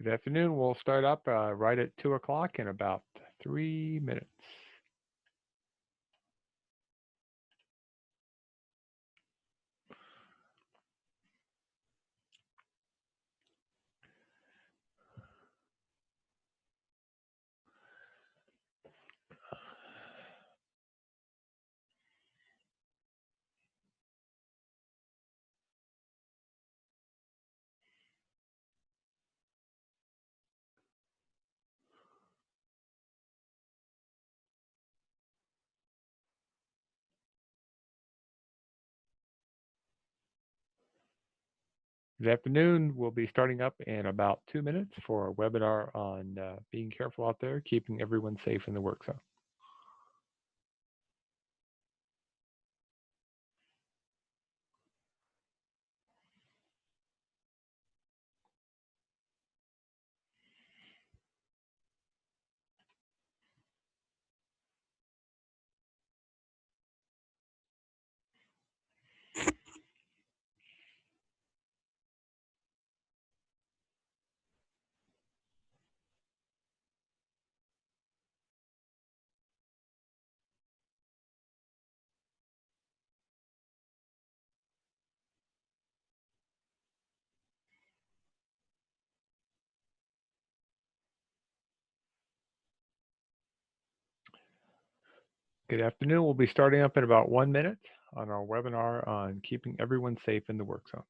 Good afternoon. We'll start up right at 2 o'clock in about 3 minutes. Good afternoon. We'll be starting up in about 2 minutes for a webinar on being careful out there, keeping everyone safe in the work zone. Good afternoon. We'll be starting up in about 1 minute on our webinar on keeping everyone safe in the work zone.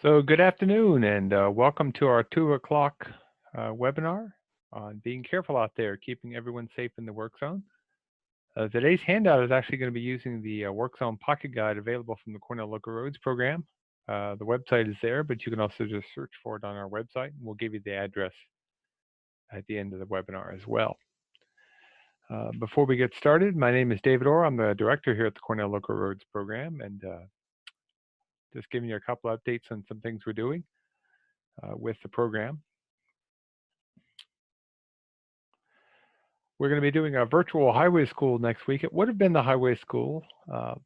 So good afternoon and welcome to our 2 o'clock webinar on being careful out there, keeping everyone safe in the work zone. Today's handout is actually going to be using the Work Zone Pocket Guide available from the Cornell Local Roads program. The website is there, but you can also just search for it on our website, and we'll give you the address at the end of the webinar as well. Before we get started, my name is David Orr. I'm the director here at the Cornell Local Roads program, and just giving you a couple updates on some things we're doing with the program. We're going to be doing a virtual highway school next week. It would have been the highway school,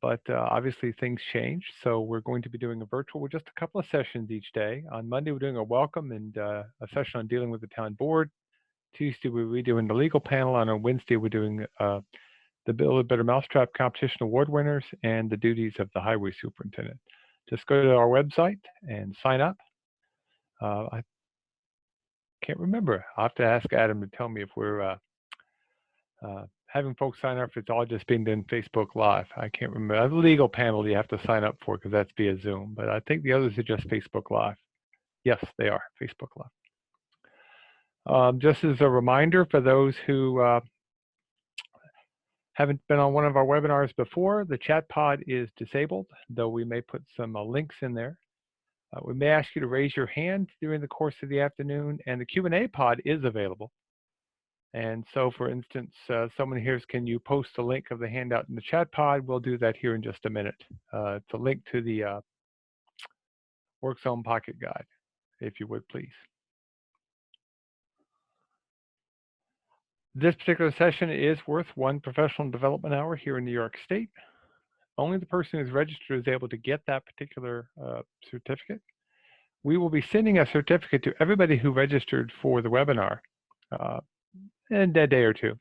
but obviously things changed. So we're going to be doing a virtual with just a couple of sessions each day. On Monday, we're doing a welcome and a session on dealing with the town board. Tuesday, we'll be doing the legal panel. And on Wednesday, we're doing the Build a Better Mousetrap Competition Award winners and the duties of the highway superintendent. Just go to our website and sign up. I can't remember. I'll have to ask Adam to tell me if we're having folks sign up if it's all just being done Facebook Live. I can't remember. The legal panel you have to sign up for because that's via Zoom, but I think the others are just Facebook Live. Yes, they are Facebook Live. Just as a reminder for those who haven't been on one of our webinars before, the chat pod is disabled, though we may put some links in there. We may ask you to raise your hand during the course of the afternoon, and the Q&A pod is available. And so, for instance, someone hears, can you post the link of the handout in the chat pod? We'll do that here in just a minute. It's a link to the Work Zone Pocket Guide, if you would, please. This particular session is worth 1 professional development hour here in New York State. Only the person who's registered is able to get that particular certificate. We will be sending a certificate to everybody who registered for the webinar in a day or two.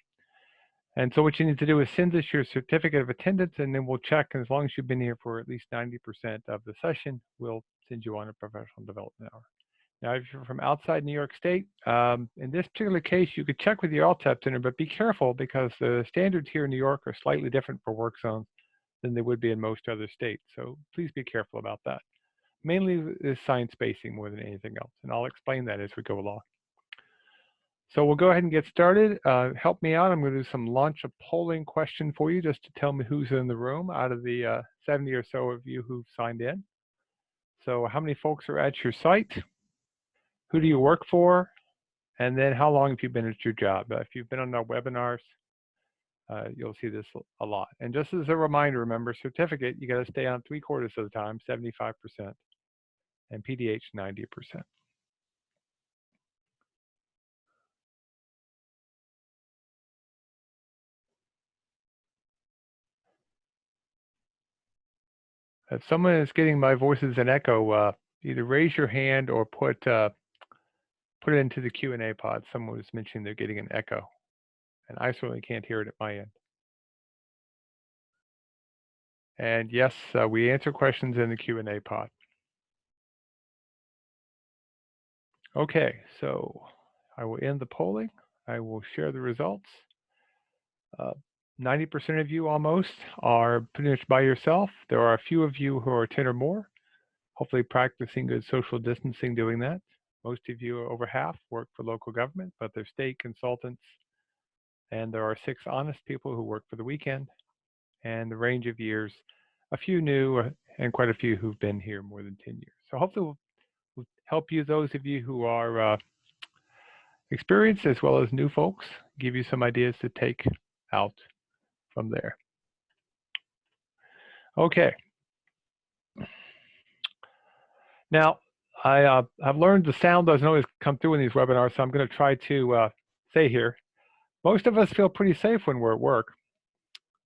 And so what you need to do is send us your certificate of attendance, and then we'll check. And as long as you've been here for at least 90% of the session, we'll send you on a professional development hour. Now, if you're from outside New York State, in this particular case, you could check with your LTAP center, but be careful because the standards here in New York are slightly different for work zones than they would be in most other states. So please be careful about that. Mainly is sign spacing more than anything else, and I'll explain that as we go along. So we'll go ahead and get started. Help me out. I'm going to do some launch a polling question for you just to tell me who's in the room out of the 70 or so of you who've signed in. So how many folks are at your site? Who do you work for? And then how long have you been at your job? If you've been on our webinars, you'll see this a lot. And just as a reminder, remember, certificate, you got to stay on 3/4 of the time, 75%, and PDH 90%. If someone is getting my voice as an echo, either raise your hand or put it into the Q&A pod. Someone was mentioning they're getting an echo, and I certainly can't hear it at my end. And yes, we answer questions in the Q&A pod. Okay, so I will end the polling. I will share the results. 90% of you almost are pretty much by yourself. There are a few of you who are 10 or more, hopefully practicing good social distancing doing that. Most of you, over half, work for local government, but they're state consultants. And there are 6 honest people who work for the weekend. And the range of years, a few new and quite a few who've been here more than 10 years. So hopefully we'll help you, those of you who are experienced as well as new folks, give you some ideas to take out from there. Okay. Now, I've learned the sound doesn't always come through in these webinars, so I'm going to try to say here, most of us feel pretty safe when we're at work,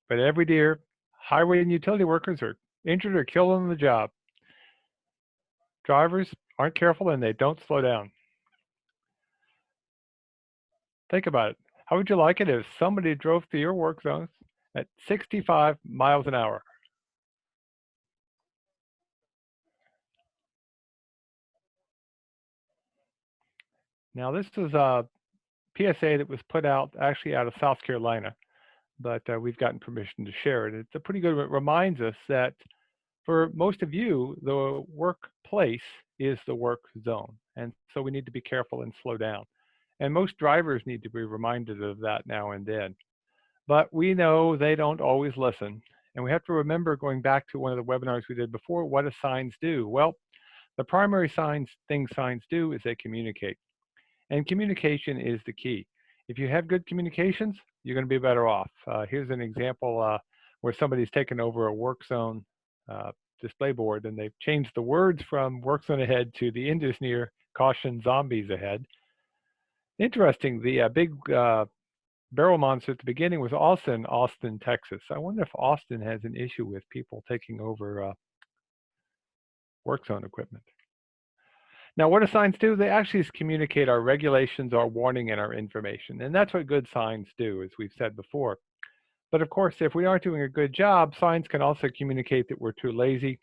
but every day, highway and utility workers are injured or killed on the job. Drivers aren't careful and they don't slow down. Think about it. How would you like it if somebody drove through your work zones at 65 miles an hour? Now, this is a PSA that was put out actually out of South Carolina, but we've gotten permission to share it. It's a pretty good, it reminds us that for most of you, the workplace is the work zone. And so we need to be careful and slow down. And most drivers need to be reminded of that now and then. But we know they don't always listen. And we have to remember, going back to one of the webinars we did before, what do signs do? Well, the primary thing signs do is they communicate. And communication is the key. If you have good communications, you're going to be better off. Here's an example where somebody's taken over a work zone display board, and they've changed the words from work zone ahead to the end is near, caution, zombies ahead. Interesting, the big barrel monster at the beginning was also in Austin, Texas. I wonder if Austin has an issue with people taking over work zone equipment. Now, what do signs do? They actually communicate our regulations, our warning, and our information. And that's what good signs do, as we've said before. But of course, if we aren't doing a good job, signs can also communicate that we're too lazy,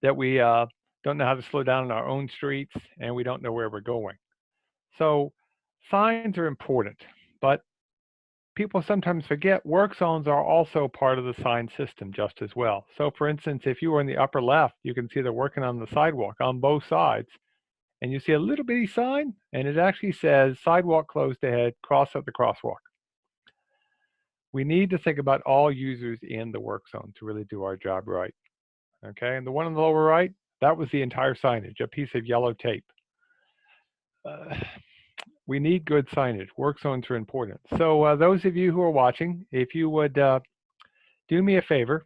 that we don't know how to slow down on our own streets, and we don't know where we're going. So signs are important, but people sometimes forget work zones are also part of the sign system just as well. So for instance, if you were in the upper left, you can see they're working on the sidewalk on both sides, and you see a little bitty sign, and it actually says sidewalk closed ahead, cross at the crosswalk. We need to think about all users in the work zone to really do our job right. Okay, and the one on the lower right, that was the entire signage, a piece of yellow tape. We need good signage. Work zones are important. So those of you who are watching, if you would do me a favor,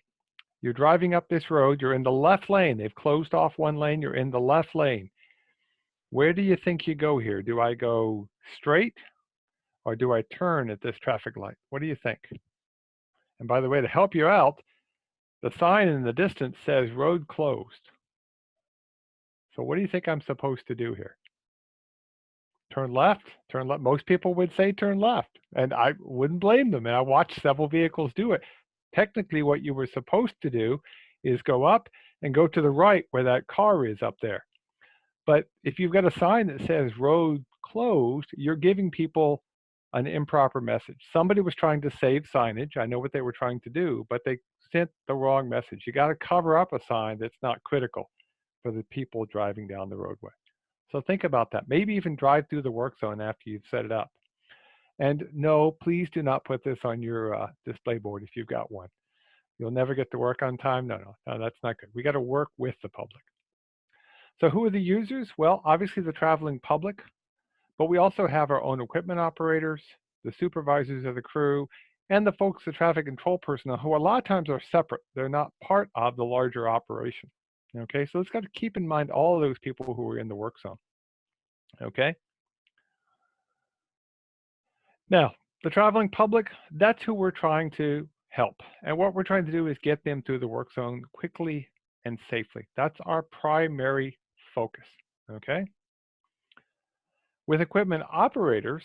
you're driving up this road, you're in the left lane. They've closed off one lane, you're in the left lane. Where do you think you go here? Do I go straight or do I turn at this traffic light? What do you think? And by the way, to help you out, the sign in the distance says road closed. So what do you think I'm supposed to do here? Turn left? Turn left. Most people would say turn left, and I wouldn't blame them. And I watched several vehicles do it. Technically, what you were supposed to do is go up and go to the right where that car is up there. But if you've got a sign that says road closed, you're giving people an improper message. Somebody was trying to save signage. I know what they were trying to do, but they sent the wrong message. You got to cover up a sign that's not critical for the people driving down the roadway. So think about that. Maybe even drive through the work zone after you've set it up. And no, please do not put this on your display board if you've got one. You'll never get to work on time. No, that's not good. We got to work with the public. So who are the users? Well, obviously the traveling public, but we also have our own equipment operators, the supervisors of the crew, and the folks, the traffic control personnel, who a lot of times are separate. They're not part of the larger operation. Okay, so let's got to keep in mind all of those people who are in the work zone. Okay. Now, the traveling public, that's who we're trying to help. And what we're trying to do is get them through the work zone quickly and safely. That's our primary focus. Okay. With equipment operators,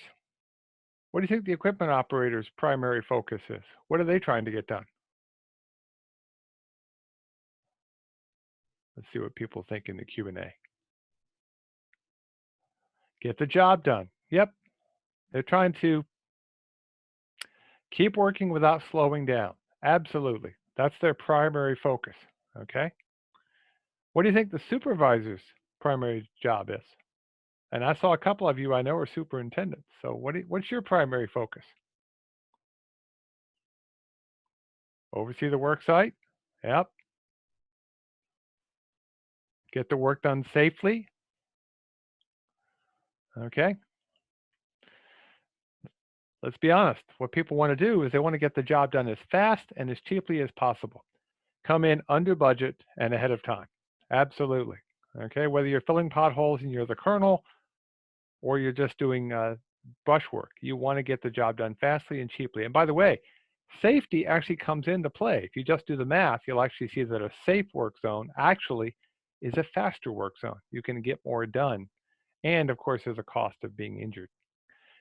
what do you think the equipment operator's primary focus is? What are they trying to get done? Let's see what people think in the Q&A. Get the job done. Yep. They're trying to keep working without slowing down. Absolutely. That's their primary focus. Okay. What do you think the supervisor's primary job is? And I saw a couple of you I know are superintendents. So what's your primary focus? Oversee the work site? Yep. Get the work done safely? Okay. Let's be honest. What people want to do is they want to get the job done as fast and as cheaply as possible. Come in under budget and ahead of time. Absolutely. Okay. Whether you're filling potholes and you're the colonel or you're just doing brush work, you want to get the job done fastly and cheaply. And by the way, safety actually comes into play. If you just do the math, you'll actually see that a safe work zone actually is a faster work zone. You can get more done. And of course, there's a cost of being injured.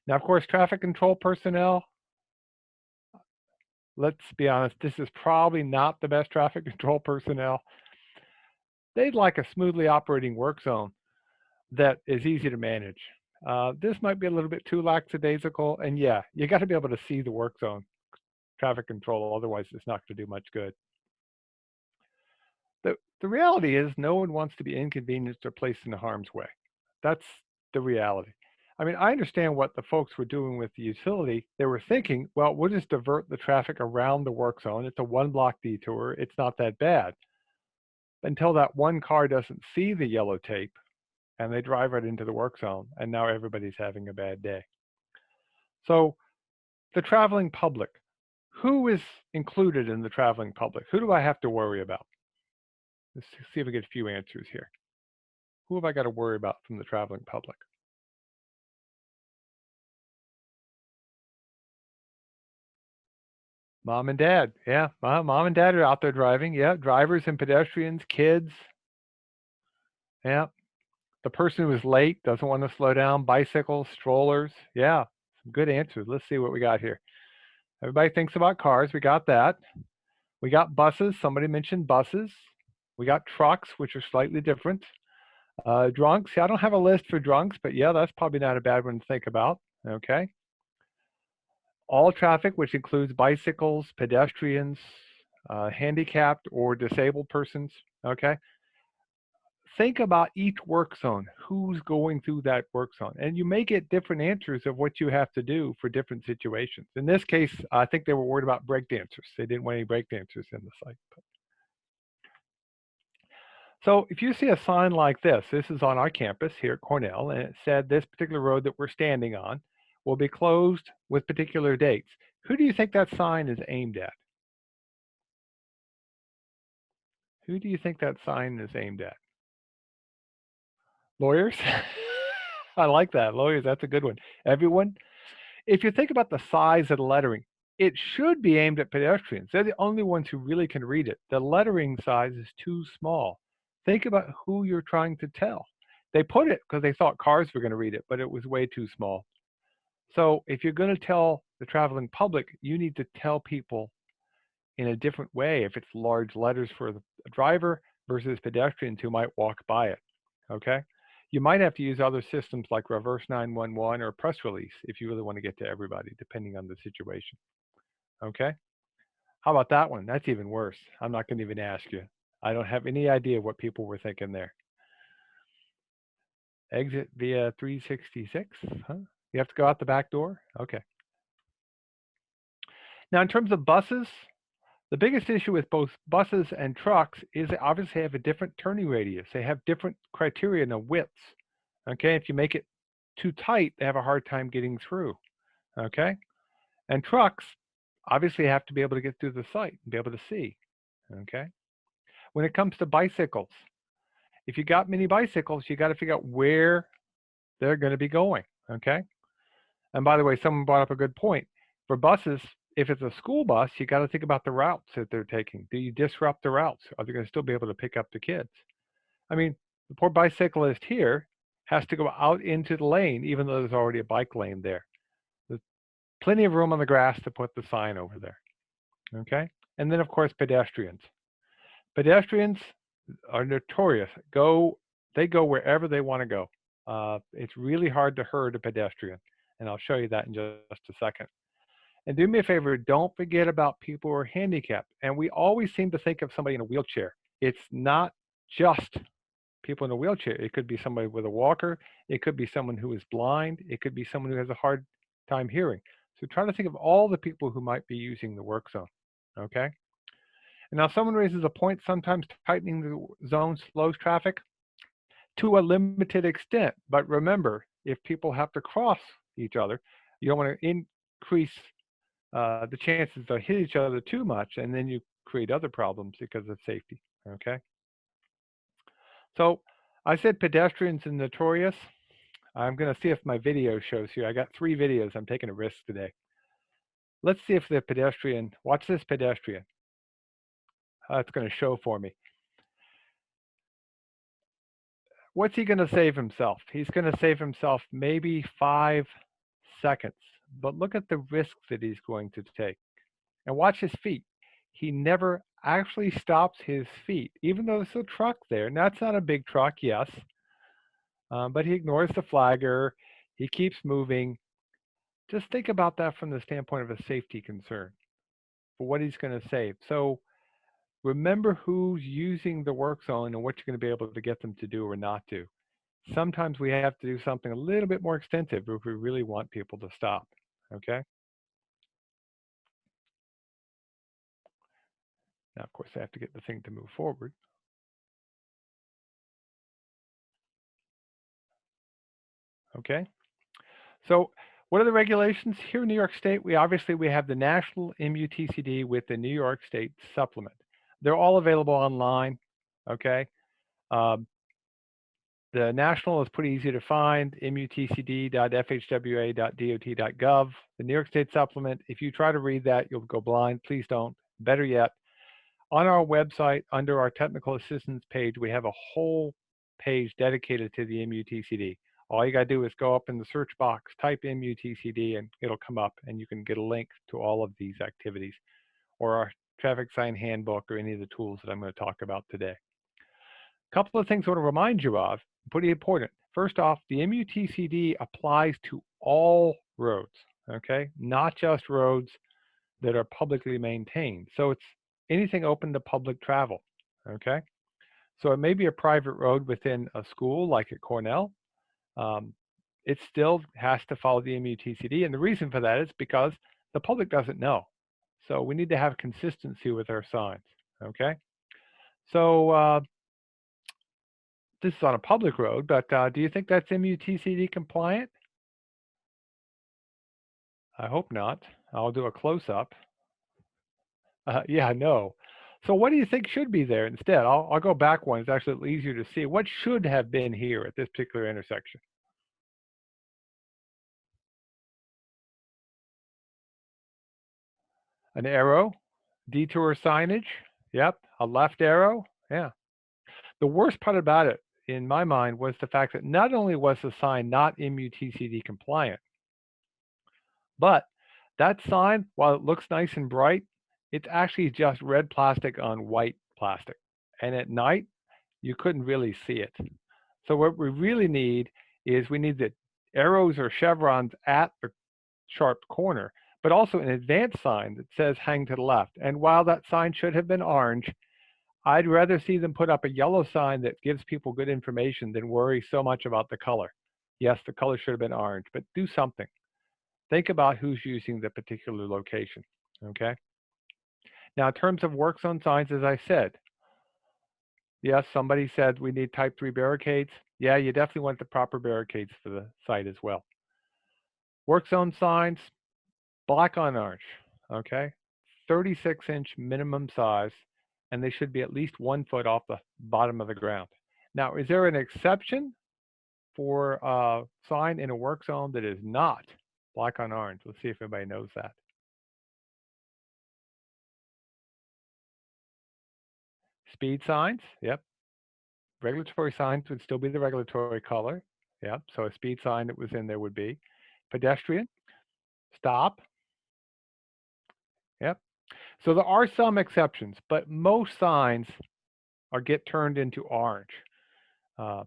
Now, of course, traffic control personnel, let's be honest, this is probably not the best traffic control personnel. They'd like a smoothly operating work zone that is easy to manage. This might be a little bit too lackadaisical. And yeah, you got to be able to see the work zone traffic control. Otherwise, it's not going to do much good. The reality is no one wants to be inconvenienced or placed in harm's way. That's the reality. I mean, I understand what the folks were doing with the utility. They were thinking, well, we'll just divert the traffic around the work zone. It's a 1-block detour. It's not that bad. Until that one car doesn't see the yellow tape and they drive right into the work zone, and now everybody's having a bad day. So the traveling public, who is included in the traveling public? Who do I have to worry about? Let's see if we get a few answers here. Who have I got to worry about from the traveling public? Mom and dad. Yeah, mom and dad are out there driving. Yeah, drivers and pedestrians, kids. Yeah, the person who is late, doesn't want to slow down, bicycles, strollers. Yeah, some good answers. Let's see what we got here. Everybody thinks about cars. We got that. We got buses. Somebody mentioned buses. We got trucks, which are slightly different. Drunks. Yeah, I don't have a list for drunks, but yeah, that's probably not a bad one to think about. Okay. All traffic, which includes bicycles, pedestrians, handicapped or disabled persons. Okay. Think about each work zone. Who's going through that work zone? And you may get different answers of what you have to do for different situations. In this case, I think they were worried about breakdancers. They didn't want any breakdancers in the site. So if you see a sign like this is on our campus here at Cornell, and it said this particular road that we're standing on will be closed with particular dates. Who do you think that sign is aimed at? Who do you think that sign is aimed at? Lawyers? I like that. Lawyers, that's a good one. Everyone? If you think about the size of the lettering, it should be aimed at pedestrians. They're the only ones who really can read it. The lettering size is too small. Think about who you're trying to tell. They put it because they thought cars were going to read it, but it was way too small. So if you're going to tell the traveling public, you need to tell people in a different way if it's large letters for the driver versus pedestrians who might walk by it. Okay? You might have to use other systems like reverse 911 or press release if you really want to get to everybody, depending on the situation. Okay? How about that one? That's even worse. I'm not going to even ask you. I don't have any idea what people were thinking there. Exit via 366, huh? You have to go out the back door? Okay. Now, in terms of buses, the biggest issue with both buses and trucks is they obviously have a different turning radius. They have different criteria in the widths. Okay, if you make it too tight, they have a hard time getting through. Okay, and trucks obviously have to be able to get through the site and be able to see. Okay, when it comes to bicycles, if you got many bicycles, you got to figure out where they're going to be going. Okay, and by the way, someone brought up a good point. For buses, if it's a school bus, you got to think about the routes that they're taking. Do you disrupt the routes? Are they going to still be able to pick up the kids? I mean, the poor bicyclist here has to go out into the lane, even though there's already a bike lane there. There's plenty of room on the grass to put the sign over there. Okay? And then, of course, pedestrians. Pedestrians are notorious. They go wherever they want to go. It's really hard to herd a pedestrian, and I'll show you that in just a second. And do me a favor, don't forget about people who are handicapped. And we always seem to think of somebody in a wheelchair. It's not just people in a wheelchair. It could be somebody with a walker. It could be someone who is blind. It could be someone who has a hard time hearing. So try to think of all the people who might be using the work zone. Okay? And now someone raises a point, sometimes tightening the zone slows traffic to a limited extent. But remember, if people have to cross each other, you don't want to increase the chances to hit each other too much, and then you create other problems because of safety. Okay. So I said pedestrians are notorious. I'm going to see if my video shows you. I got 3 videos. I'm taking a risk today. Let's see if the pedestrian, watch this pedestrian. It's going to show for me. What's he going to save himself? He's going to save himself maybe 5 seconds. But look at the risk that he's going to take. And watch his feet. He never actually stops his feet, even though there's a truck there. And that's not a big truck, yes. But he ignores the flagger. He keeps moving. Just think about that from the standpoint of a safety concern for what he's going to save. So remember who's using the work zone and what you're going to be able to get them to do or not do. Sometimes we have to do something a little bit more extensive if we really want people to stop. Okay. Now, of course, I have to get the thing to move forward. Okay. So what are the regulations? Here in New York State, we have the national MUTCD with the New York State Supplement. They're all available online. Okay. Um, the national is pretty easy to find, mutcd.fhwa.dot.gov. The New York State Supplement, if you try to read that, you'll go blind. Please don't. Better yet, on our website, under our technical assistance page, we have a whole page dedicated to the MUTCD. All you got to do is go up in the search box, type MUTCD, and it'll come up, and you can get a link to all of these activities or our traffic sign handbook or any of the tools that I'm going to talk about today. A couple of things I want to remind you of, pretty important. First off, the MUTCD applies to all roads, okay? Not just roads that are publicly maintained. So it's anything open to public travel, okay? So it may be a private road within a school like at Cornell. It still has to follow the MUTCD. And the reason for that is because the public doesn't know. So we need to have consistency with our signs, okay? So this is on a public road, but do you think that's MUTCD compliant? I hope not. I'll do a close-up. Yeah, no. So what do you think should be there instead? I'll go back one. It's actually a little easier to see. What should have been here at this particular intersection? An arrow, detour signage. Yep, a left arrow. Yeah. The worst part about it, in my mind, was the fact that not only was the sign not MUTCD compliant, but that sign, while it looks nice and bright, it's actually just red plastic on white plastic. And at night, you couldn't really see it. So what we really need is we need the arrows or chevrons at the sharp corner, but also an advanced sign that says hang to the left. And while that sign should have been orange, I'd rather see them put up a yellow sign that gives people good information than worry so much about the color. Yes, the color should have been orange, but do something. Think about who's using the particular location, okay? Now, in terms of work zone signs, as I said, yes, somebody said we need type 3 barricades. Yeah, you definitely want the proper barricades for the site as well. Work zone signs, black on orange, okay? 36-inch minimum size, and they should be at least 1 foot off the bottom of the ground. Now, is there an exception for a sign in a work zone that is not black on orange? Let's see if anybody knows that. Speed signs, yep. Regulatory signs would still be the regulatory color. Yep, so a speed sign that was in there would be. Pedestrian, stop. Yep. So there are some exceptions, but most signs get turned into orange,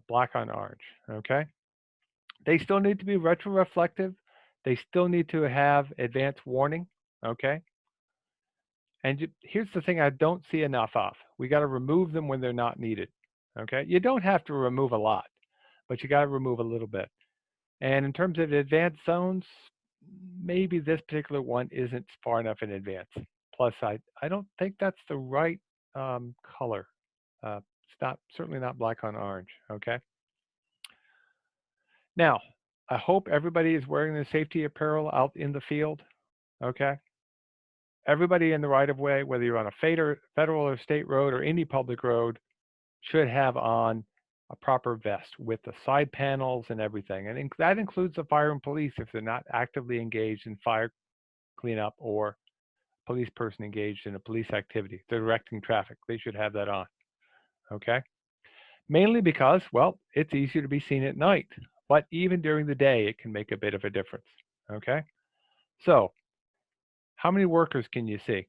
black on orange, okay? They still need to be retroreflective. They still need to have advanced warning, okay? And here's the thing I don't see enough of. We got to remove them when they're not needed, okay? You don't have to remove a lot, but you got to remove a little bit. And in terms of advanced zones, maybe this particular one isn't far enough in advance. Plus, I don't think that's the right color. It's certainly not black on orange, okay? Now, I hope everybody is wearing the safety apparel out in the field, okay? Everybody in the right-of-way, whether you're on a federal or state road or any public road, should have on a proper vest with the side panels and everything. And that includes the fire and police if they're not actively engaged in fire cleanup or police person engaged in a police activity. They're directing traffic. They should have that on, okay? Mainly because, well, it's easier to be seen at night, but even during the day, it can make a bit of a difference, okay? So, how many workers can you see?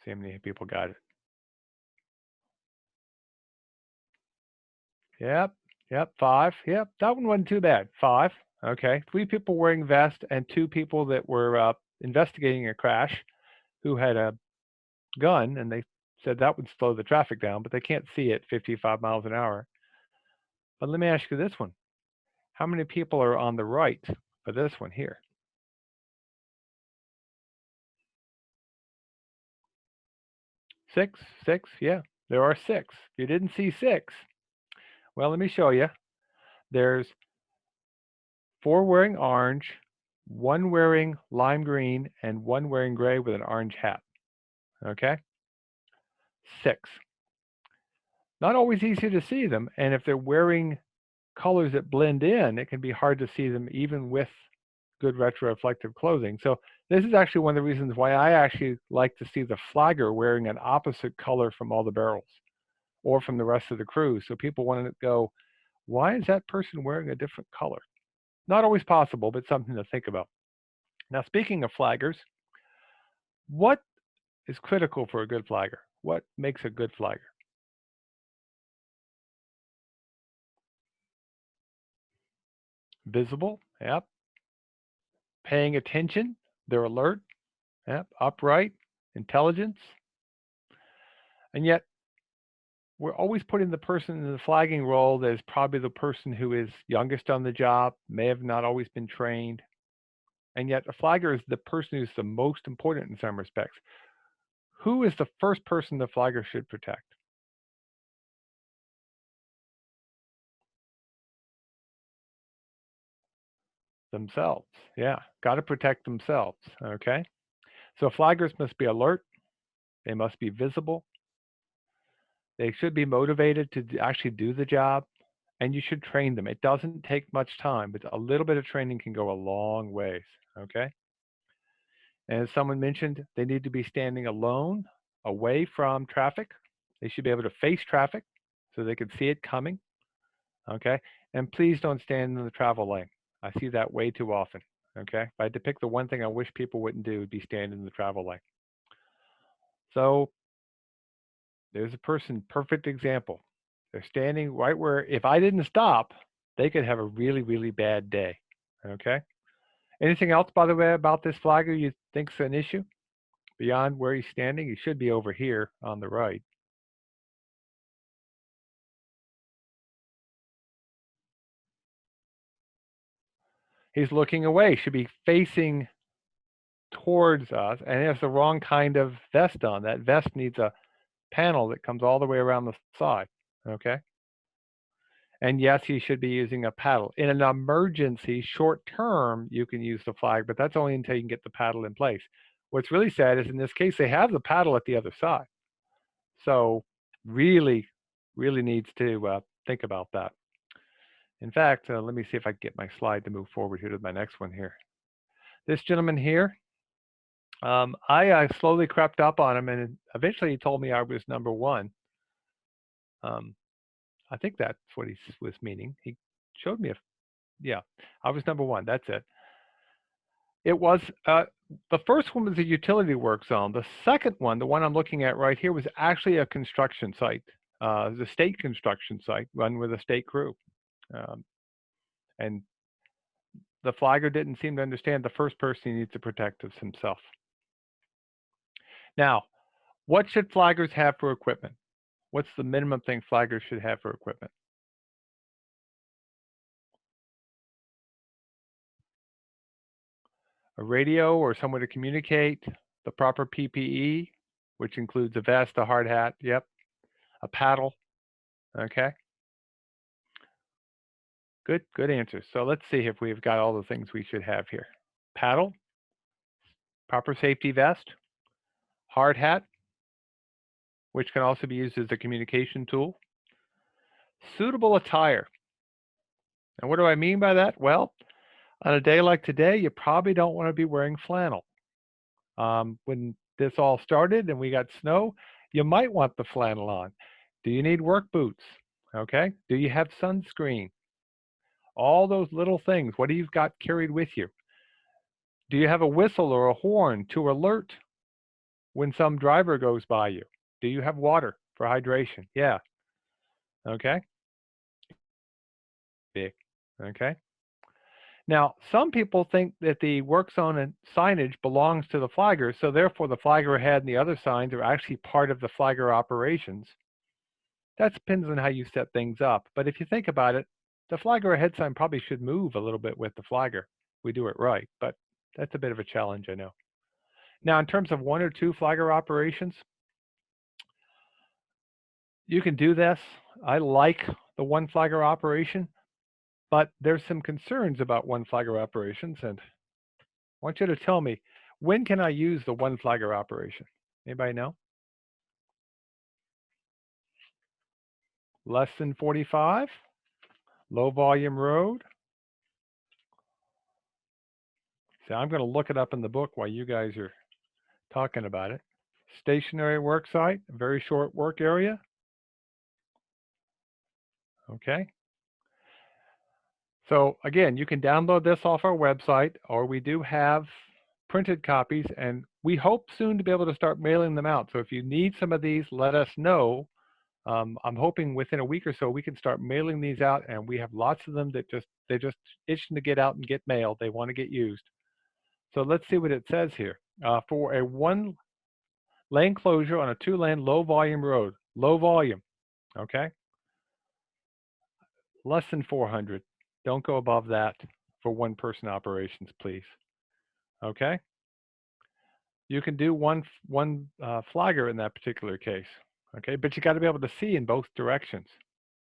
See how many people got it. Yep, 5. Yep, that one wasn't too bad. 5, okay. 3 people wearing vests and 2 people that were investigating a crash who had a gun, and they said that would slow the traffic down, but they can't see it 55 miles an hour. But let me ask you this one. How many people are on the right for this one here? 6, yeah, there are 6. If you didn't see 6, well, let me show you. There's 4 wearing orange, 1 wearing lime green, and 1 wearing gray with an orange hat, okay? 6. Not always easy to see them, and if they're wearing colors that blend in, it can be hard to see them even with good retroreflective clothing. So this is actually one of the reasons why I actually like to see the flagger wearing an opposite color from all the barrels or from the rest of the crew. So people want to go, why is that person wearing a different color? Not always possible, but something to think about. Now, speaking of flaggers, what is critical for a good flagger? What makes a good flagger? Visible, yep. Paying attention, they're alert, yep. Upright, intelligence. And yet, we're always putting the person in the flagging role that is probably the person who is youngest on the job, may have not always been trained. And yet, a flagger is the person who's the most important in some respects. Who is the first person the flagger should protect? Themselves. Yeah, got to protect themselves. Okay. So flaggers must be alert. They must be visible. They should be motivated to actually do the job, and you should train them. It doesn't take much time, but a little bit of training can go a long ways. Okay. And as someone mentioned, they need to be standing alone, away from traffic. They should be able to face traffic so they can see it coming. Okay. And please don't stand in the travel lane. I see that way too often. Okay. If I had to pick the one thing I wish people wouldn't do, would be stand in the travel lane. So there's a person, perfect example. They're standing right where, if I didn't stop, they could have a really, really bad day. Okay. Anything else, by the way, about this flagger you think's an issue beyond where he's standing? He should be over here on the right. He's looking away. Should be facing towards us, and he has the wrong kind of vest on. That vest needs a panel that comes all the way around the side. Okay. And yes, you should be using a paddle. In an emergency, short term, you can use the flag, but that's only until you can get the paddle in place. What's really sad is in this case, they have the paddle at the other side. So really, really needs to think about that. In fact, let me see if I can get my slide to move forward here to my next one here. This gentleman here, I slowly crept up on him, and eventually he told me I was number one. I think that's what he was meaning. He showed me yeah, I was number one. That's it. It was, the first one was a utility work zone. The second one, the one I'm looking at right here, was actually a construction site. It was a state construction site run with a state crew. And the flagger didn't seem to understand the first person he needs to protect is himself. Now, what should flaggers have for equipment? What's the minimum thing flaggers should have for equipment? A radio or somewhere to communicate, the proper PPE, which includes a vest, a hard hat, yep, a paddle, okay? Good answers. So let's see if we've got all the things we should have here. Paddle, proper safety vest, hard hat, which can also be used as a communication tool, suitable attire. And what do I mean by that? Well, on a day like today, you probably don't want to be wearing flannel. When this all started and we got snow, you might want the flannel on. Do you need work boots? Okay. Do you have sunscreen? All those little things. What do you got carried with you? Do you have a whistle or a horn to alert when some driver goes by you? Do you have water for hydration? Yeah. Okay. Big. Okay. Now, some people think that the work zone and signage belongs to the flagger, so therefore the flagger head and the other signs are actually part of the flagger operations. That depends on how you set things up. But if you think about it, the flagger head sign probably should move a little bit with the flagger. We do it right, but that's a bit of a challenge, I know. Now, in terms of one or two flagger operations, you can do this. I like the one flagger operation, but there's some concerns about one flagger operations, and I want you to tell me, when can I use the one flagger operation? Anybody know? Less than 45? Low volume road? So I'm going to look it up in the book while you guys are talking about it. Stationary work site, very short work area. Okay. So again, you can download this off our website, or we do have printed copies, and we hope soon to be able to start mailing them out. So if you need some of these, let us know. I'm hoping within a week or so we can start mailing these out, and we have lots of them that they're just itching to get out and get mailed. They want to get used. So let's see what it says here. For a one lane closure on a 2-lane low volume road, low volume, okay? Less than 400. Don't go above that for one person operations, please. Okay? You can do one flagger in that particular case. Okay, but you got to be able to see in both directions.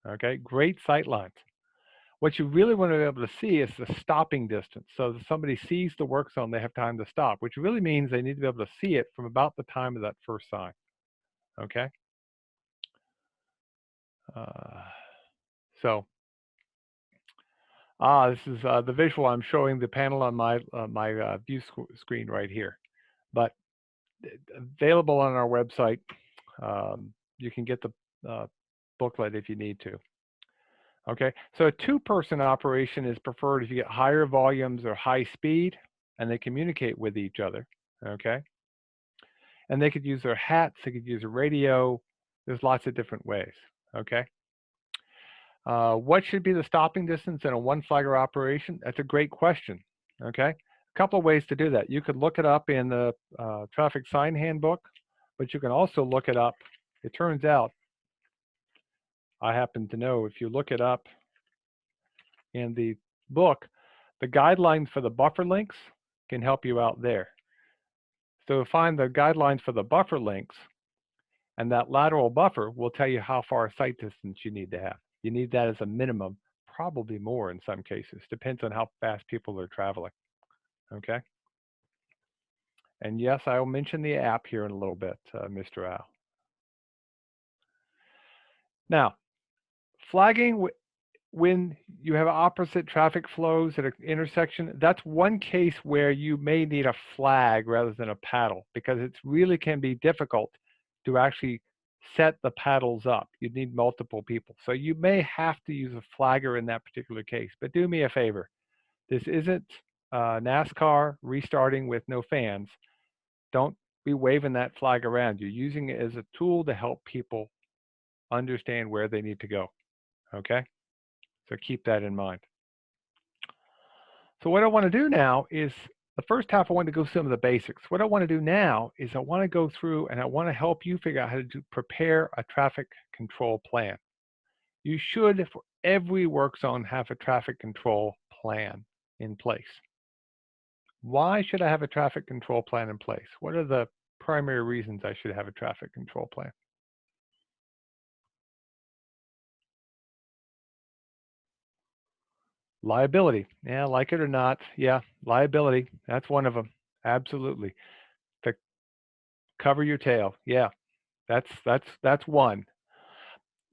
Okay, great sight lines. What you really want to be able to see is the stopping distance. So if somebody sees the work zone, they have time to stop, which really means they need to be able to see it from about the time of that first sign. Okay. So this is the visual. I'm showing the panel on my view screen right here, but available on our website. You can get the booklet if you need to. Okay, so a two-person operation is preferred if you get higher volumes or high speed, and they communicate with each other. Okay, and they could use their hats, they could use a radio. There's lots of different ways. Okay. What should be the stopping distance in a one flagger operation? That's a great question. Okay, a couple of ways to do that. You could look it up in the traffic sign handbook, but you can also look it up. It turns out, I happen to know, if you look it up in the book, the guidelines for the buffer links can help you out there. So find the guidelines for the buffer links, and that lateral buffer will tell you how far sight distance you need to have. You need that as a minimum, probably more in some cases. Depends on how fast people are traveling. Okay. And yes, I will mention the app here in a little bit, Mr. Al. Now, flagging when you have opposite traffic flows at an intersection, that's one case where you may need a flag rather than a paddle, because it really can be difficult to actually set the paddles up. You need multiple people. So you may have to use a flagger in that particular case. But do me a favor. This isn't NASCAR restarting with no fans. Don't be waving that flag around. You're using it as a tool to help people understand where they need to go. Okay? So keep that in mind. So what I want to do now is, the first half I want to go some of the basics. What I want to do now is I want to go through and I want to help you figure out how to prepare a traffic control plan. You should, for every work zone, have a traffic control plan in place. Why should I have a traffic control plan in place? What are the primary reasons I should have a traffic control plan? Liability. Yeah, like it or not. Yeah, liability. That's one of them. Absolutely. To cover your tail. Yeah, that's one.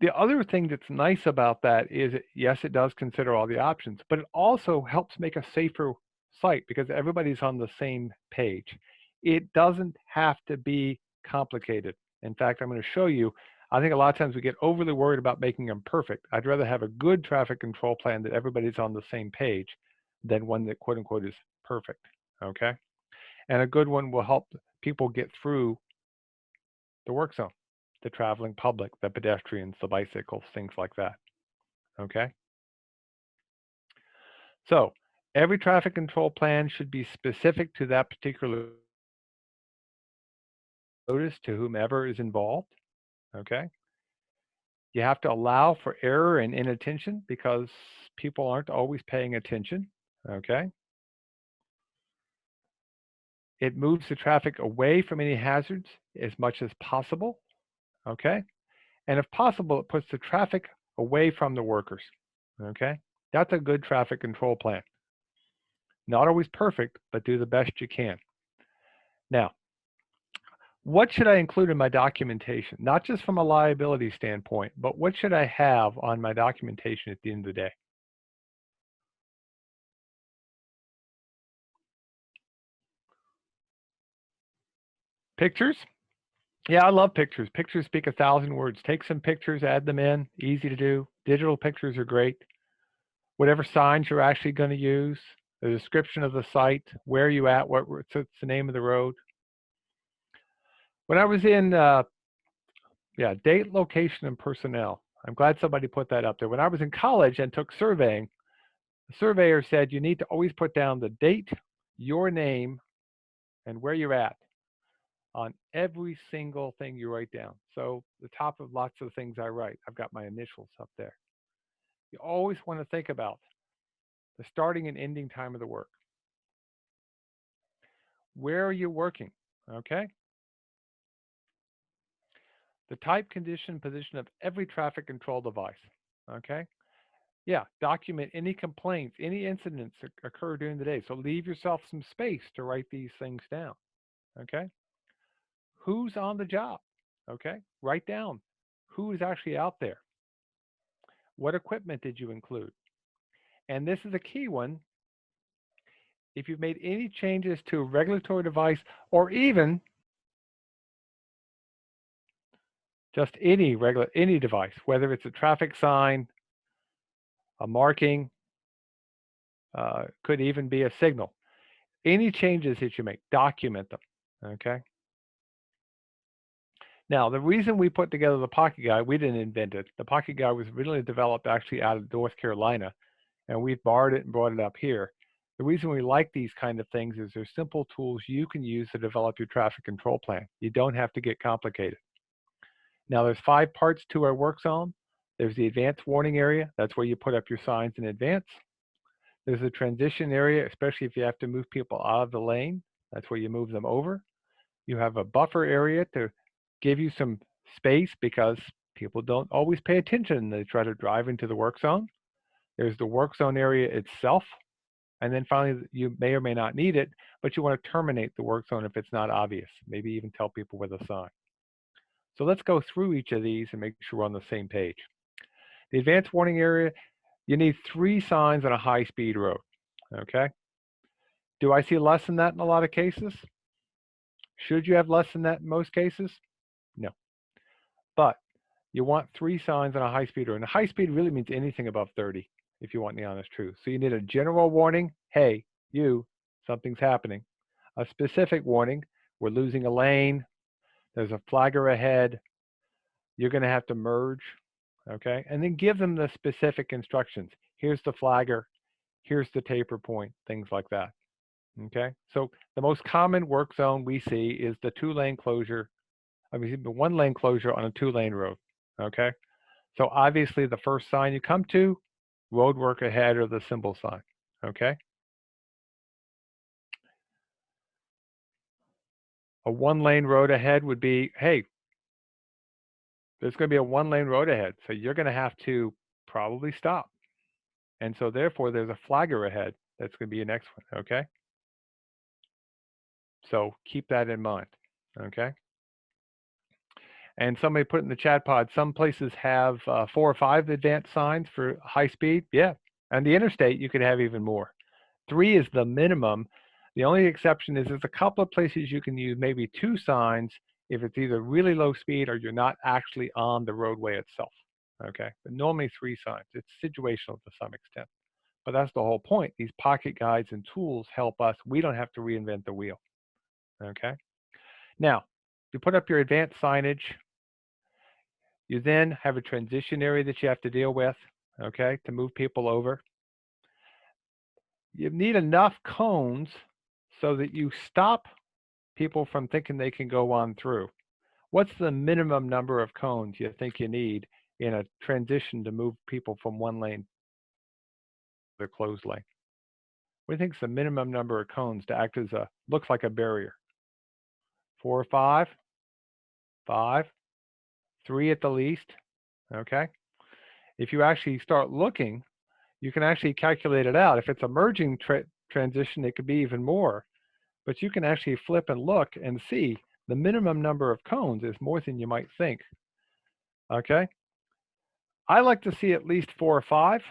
The other thing that's nice about that is, yes, it does consider all the options, but it also helps make a safer site because everybody's on the same page. It doesn't have to be complicated. In fact, I'm going to show you, I think a lot of times we get overly worried about making them perfect. I'd rather have a good traffic control plan that everybody's on the same page than one that quote unquote is perfect. Okay. And a good one will help people get through the work zone, the traveling public, the pedestrians, the bicycles, things like that. Okay. So every traffic control plan should be specific to that particular notice to whomever is involved. Okay. You have to allow for error and inattention because people aren't always paying attention. Okay. It moves the traffic away from any hazards as much as possible. Okay. And if possible, it puts the traffic away from the workers. Okay. That's a good traffic control plan. Not always perfect, but do the best you can. Now, what should I include in my documentation? Not just from a liability standpoint, but what should I have on my documentation at the end of the day? Pictures? Yeah, I love pictures. Pictures speak 1,000 words. Take some pictures, add them in, easy to do. Digital pictures are great. Whatever signs you're actually going to use, the description of the site, where are you at, what's the name of the road. When I was in, date, location, and personnel. I'm glad somebody put that up there. When I was in college and took surveying, the surveyor said you need to always put down the date, your name, and where you're at on every single thing you write down. So the top of lots of things I write, I've got my initials up there. You always want to think about the starting and ending time of the work. Where are you working? Okay. The type, condition, position of every traffic control device. Okay. Yeah, document any complaints, any incidents that occur during the day. So leave yourself some space to write these things down. Okay. Who's on the job? Okay. Write down who is actually out there. What equipment did you include? And this is a key one. If you've made any changes to a regulatory device or even just any device, whether it's a traffic sign, a marking, could even be a signal. Any changes that you make, document them. Okay. Now, the reason we put together the pocket guide, we didn't invent it. The pocket guide was originally developed actually out of North Carolina, and we've borrowed it and brought it up here. The reason we like these kind of things is there's simple tools you can use to develop your traffic control plan. You don't have to get complicated. Now, there's 5 parts to our work zone. There's the advanced warning area. That's where you put up your signs in advance. There's a transition area, especially if you have to move people out of the lane. That's where you move them over. You have a buffer area to give you some space because people don't always pay attention. They try to drive into the work zone. There's the work zone area itself. And then finally, you may or may not need it, but you want to terminate the work zone if it's not obvious. Maybe even tell people with a sign. So let's go through each of these and make sure we're on the same page. The advanced warning area, you need 3 signs on a high-speed road, okay? Do I see less than that in a lot of cases? Should you have less than that in most cases? No. But you want 3 signs on a high-speed road. And a high speed really means anything above 30, if you want the honest truth. So you need a general warning, hey, you, something's happening. A specific warning, we're losing a lane, there's a flagger ahead, you're going to have to merge, okay? And then give them the specific instructions. Here's the flagger, here's the taper point, things like that, okay? So the most common work zone we see is the 2-lane closure, the 1-lane closure on a 2-lane road, okay? So obviously the first sign you come to, road work ahead or the symbol sign, okay? A 1-lane road ahead would be, hey, there's going to be a 1-lane road ahead, so you're going to have to probably stop. And so therefore, there's a flagger ahead. That's going to be your next one, okay? So keep that in mind, okay? And somebody put in the chat pod, some places have 4 or 5 advanced signs for high speed. Yeah, and the interstate, you could have even more. 3 is the minimum. The only exception is there's a couple of places you can use maybe 2 signs if it's either really low speed or you're not actually on the roadway itself, okay? But normally 3 signs. It's situational to some extent. But that's the whole point. These pocket guides and tools help us. We don't have to reinvent the wheel, okay? Now, you put up your advanced signage. You then have a transition area that you have to deal with, okay, to move people over. You need enough cones so that you stop people from thinking they can go on through. What's the minimum number of cones you think you need in a transition to move people from 1 lane to the closed lane? What do you think is the minimum number of cones to act as looks like a barrier? 4 or 5? 5? 3 at the least, okay? If you actually start looking, you can actually calculate it out. If it's a merging transition, it could be even more. But you can actually flip and look and see the minimum number of cones is more than you might think, okay? I like to see at least 4 or 5,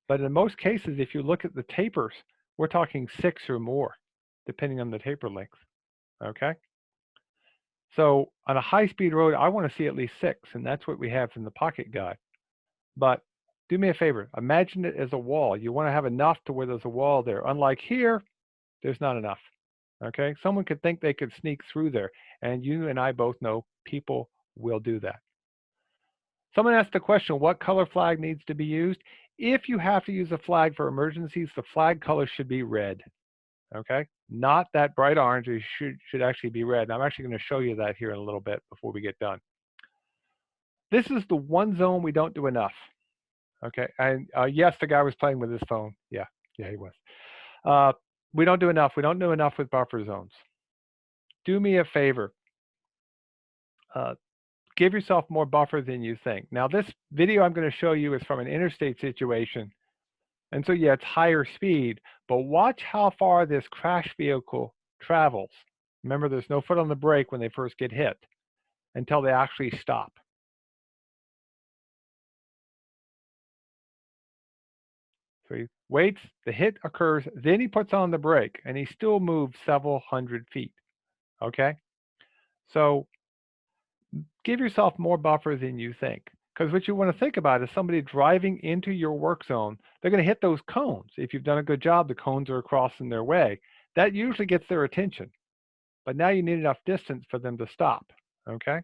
but in most cases, if you look at the tapers, we're talking 6 or more, depending on the taper length, okay? So on a high-speed road, I want to see at least 6, and that's what we have in the pocket guide. But do me a favor, imagine it as a wall. You want to have enough to where there's a wall there. Unlike here, there's not enough, okay? Someone could think they could sneak through there, and you and I both know people will do that. Someone asked the question, what color flag needs to be used? If you have to use a flag for emergencies, the flag color should be red, okay? Not that bright orange, it should actually be red. And I'm actually going to show you that here in a little bit before we get done. This is the one zone we don't do enough, okay? And yes, the guy was playing with his phone. Yeah, he was. We don't do enough. We don't do enough with buffer zones. Do me a favor. Give yourself more buffer than you think. Now, this video I'm going to show you is from an interstate situation. And so, yeah, it's higher speed, but watch how far this crash vehicle travels. Remember, there's no foot on the brake when they first get hit until they actually stop. So he waits, the hit occurs, then he puts on the brake, and he still moves several hundred feet, okay? So give yourself more buffer than you think. Because what you want to think about is somebody driving into your work zone, they're going to hit those cones. If you've done a good job, the cones are crossing their way. That usually gets their attention. But now you need enough distance for them to stop, okay?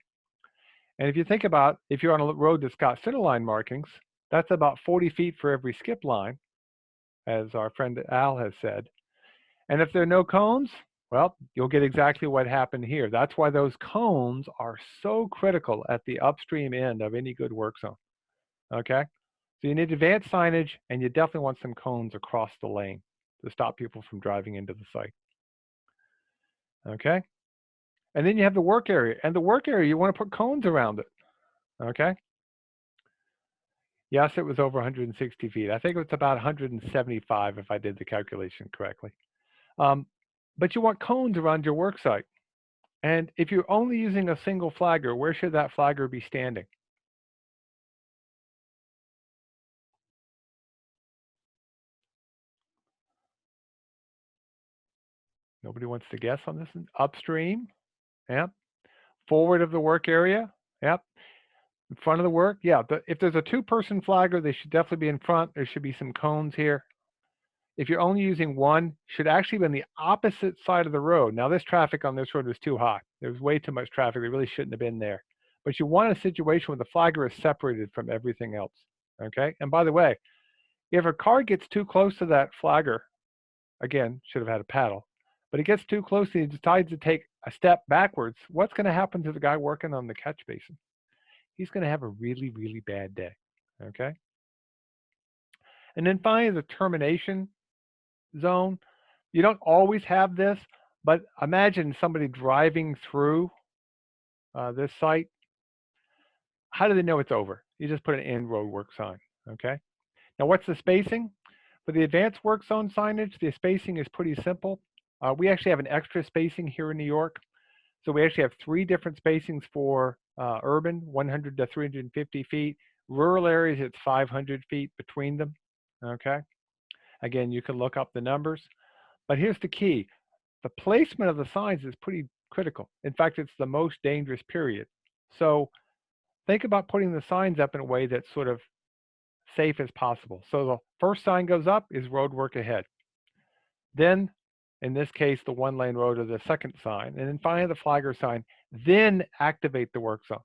And if you think about, if you're on a road that's got centerline markings, that's about 40 feet for every skip line, as our friend Al has said. And if there are no cones, well, you'll get exactly what happened here. That's why those cones are so critical at the upstream end of any good work zone. Okay? So you need advanced signage, and you definitely want some cones across the lane to stop people from driving into the site. Okay? And then you have the work area. And the work area, you want to put cones around it. Okay? Yes, it was over 160 feet. I think it was about 175 if I did the calculation correctly. But you want cones around your work site. And if you're only using a single flagger, where should that flagger be standing? Nobody wants to guess on this one? Upstream? Yep. Forward of the work area? Yep. In front of the work? Yeah. If there's a two-person flagger, they should definitely be in front. There should be some cones here. If you're only using one, should actually be on the opposite side of the road. Now, this traffic on this road was too hot. There was way too much traffic. They really shouldn't have been there. But you want a situation where the flagger is separated from everything else. Okay? And by the way, if a car gets too close to that flagger, again, should have had a paddle, but it gets too close and he decides to take a step backwards, what's going to happen to the guy working on the catch basin? He's going to have a really, really bad day. Okay? And then finally, the termination zone. You don't always have this, but imagine somebody driving through this site. How do they know it's over? You just put an end road work sign. Okay? Now, what's the spacing? For the advanced work zone signage, the spacing is pretty simple. We actually have an extra spacing here in New York. So we actually have 3 different spacings for urban, 100 to 350 feet. Rural areas, it's 500 feet between them. Okay. Again, you can look up the numbers. But here's the key. The placement of the signs is pretty critical. In fact, it's the most dangerous period. So think about putting the signs up in a way that's sort of safe as possible. So the first sign goes up is road work ahead. Then, in this case, the one-lane road is the second sign. And then finally, the flagger sign. Then activate the work zone.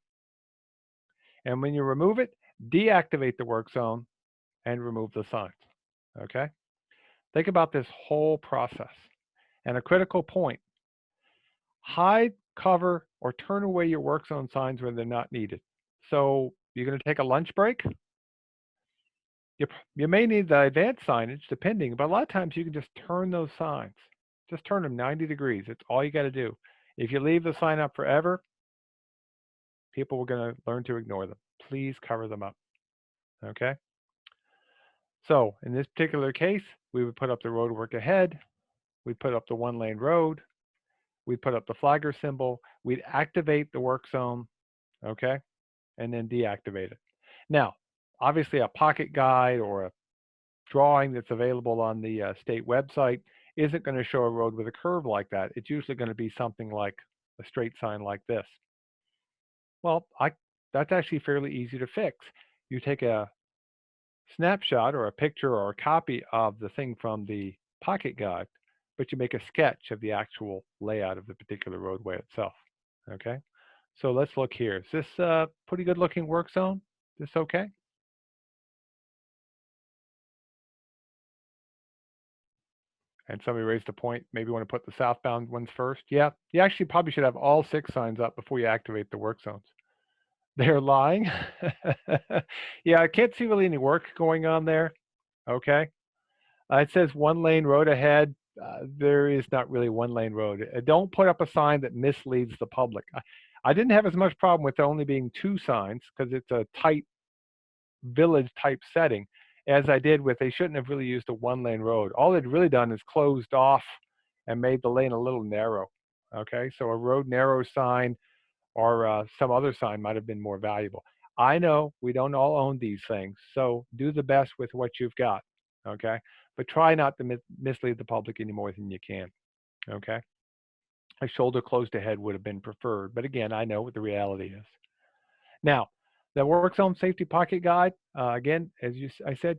And when you remove it, deactivate the work zone and remove the signs. Okay? Think about this whole process. And a critical point, hide, cover, or turn away your work zone signs when they're not needed. So you're going to take a lunch break. You may need the advanced signage, depending, but a lot of times you can just turn those signs. Just turn them 90 degrees. It's all you got to do. If you leave the sign up forever, people are going to learn to ignore them. Please cover them up. Okay? So in this particular case, we would put up the road work ahead. We'd put up the one-lane road. We'd put up the flagger symbol. We'd activate the work zone, okay, and then deactivate it. Now, obviously, a pocket guide or a drawing that's available on the state website isn't going to show a road with a curve like that. It's usually going to be something like a straight sign like this. Well, that's actually fairly easy to fix. You take a snapshot or a picture or a copy of the thing from the pocket guide, but you make a sketch of the actual layout of the particular roadway itself. Okay, so let's look here. Is this a pretty good looking work zone? Is this okay? And somebody raised a point, maybe you want to put the southbound ones first. Yeah, you actually probably should have all 6 signs up before you activate the work zones. They're lying. Yeah, I can't see really any work going on there. Okay. It says one lane road ahead. There is not really one lane road. Don't put up a sign that misleads the public. I didn't have as much problem with there only being 2 signs because it's a tight village type setting as I did with they shouldn't have really used a one lane road. All they'd really done is closed off and made the lane a little narrow. Okay, so a road narrow sign or some other sign might have been more valuable. I know we don't all own these things, so do the best with what you've got. Okay, but try not to mislead the public any more than you can. Okay, a shoulder closed ahead would have been preferred, but again, I know what the reality is. Now, the work zone safety pocket guide, again, as I said,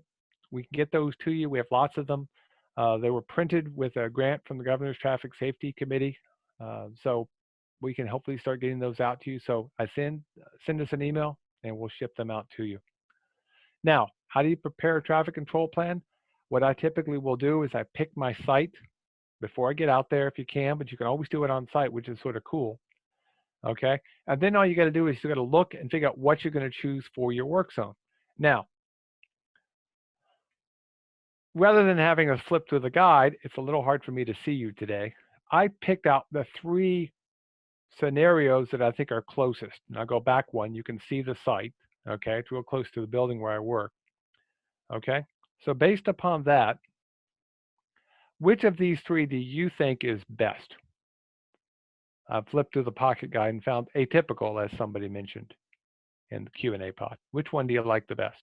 we can get those to you. We have lots of them. They were printed with a grant from the Governor's Traffic Safety Committee. So we can hopefully start getting those out to you. So I send us an email and we'll ship them out to you. Now, how do you prepare a traffic control plan? What I typically will do is I pick my site before I get out there if you can, but you can always do it on site, which is sort of cool. Okay. And then all you got to do is you got to look and figure out what you're going to choose for your work zone. Now, rather than having us flip through the guide, it's a little hard for me to see you today. I picked out the 3 scenarios that I think are closest. And I'll go back one. You can see the site. Okay. It's real close to the building where I work. Okay. So based upon that, which of these 3 do you think is best? I flipped through the pocket guide and found atypical, as somebody mentioned in the Q&A pod. Which one do you like the best?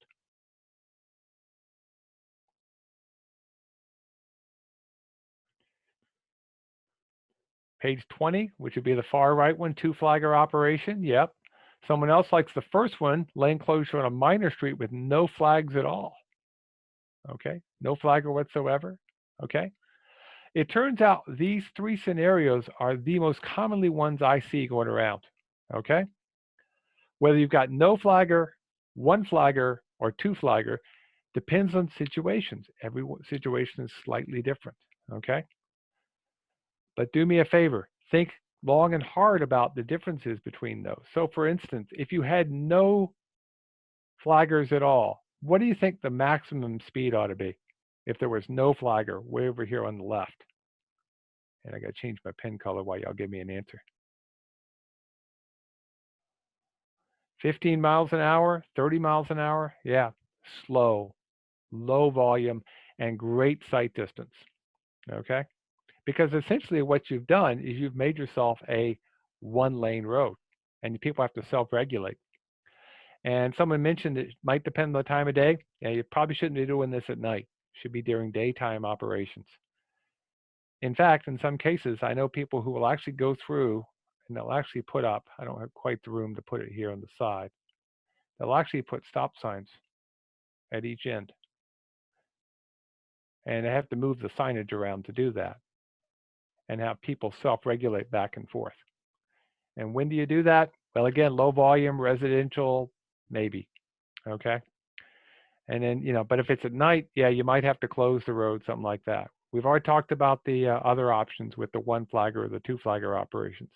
Page 20, which would be the far right one, 2-flagger operation. Yep. Someone else likes the first one, lane closure on a minor street with no flags at all. Okay, no flagger whatsoever. Okay. It turns out these 3 scenarios are the most commonly ones I see going around. Okay. Whether you've got no flagger, 1 flagger, or 2 flagger, depends on situations. Every situation is slightly different. Okay. But do me a favor, think long and hard about the differences between those. So for instance, if you had no flaggers at all, what do you think the maximum speed ought to be if there was no flagger way over here on the left? And I got to change my pen color while y'all give me an answer. 15 miles an hour, 30 miles an hour? Yeah, slow, low volume, and great sight distance. Okay? Because essentially what you've done is you've made yourself a 1-lane road, and people have to self-regulate. And someone mentioned it might depend on the time of day. Yeah, you probably shouldn't be doing this at night. It should be during daytime operations. In fact, in some cases, I know people who will actually go through and they'll actually put up, I don't have quite the room to put it here on the side. They'll actually put stop signs at each end. And they have to move the signage around to do that and have people self-regulate back and forth. And when do you do that? Well, again, low volume, residential, maybe. Okay. And then, but if it's at night, yeah, you might have to close the road, something like that. We've already talked about the other options with the 1-flagger or the 2-flagger operations.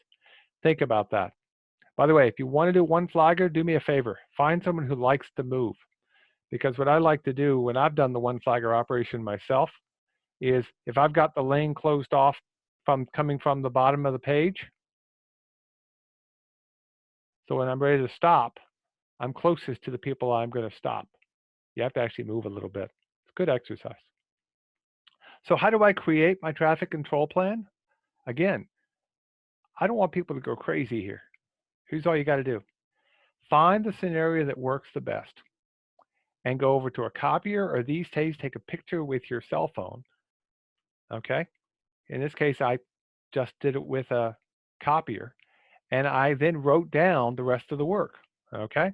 Think about that. By the way, if you want to do 1-flagger, do me a favor. Find someone who likes to move. Because what I like to do when I've done the 1-flagger operation myself is if I've got the lane closed off from coming from the bottom of the page, so when I'm ready to stop, I'm closest to the people I'm going to stop. You have to actually move a little bit. It's good exercise. So how do I create my traffic control plan? Again, I don't want people to go crazy here. Here's all you got to do. Find the scenario that works the best and go over to a copier, or these days take a picture with your cell phone. Okay. In this case, I just did it with a copier, and I then wrote down the rest of the work. Okay.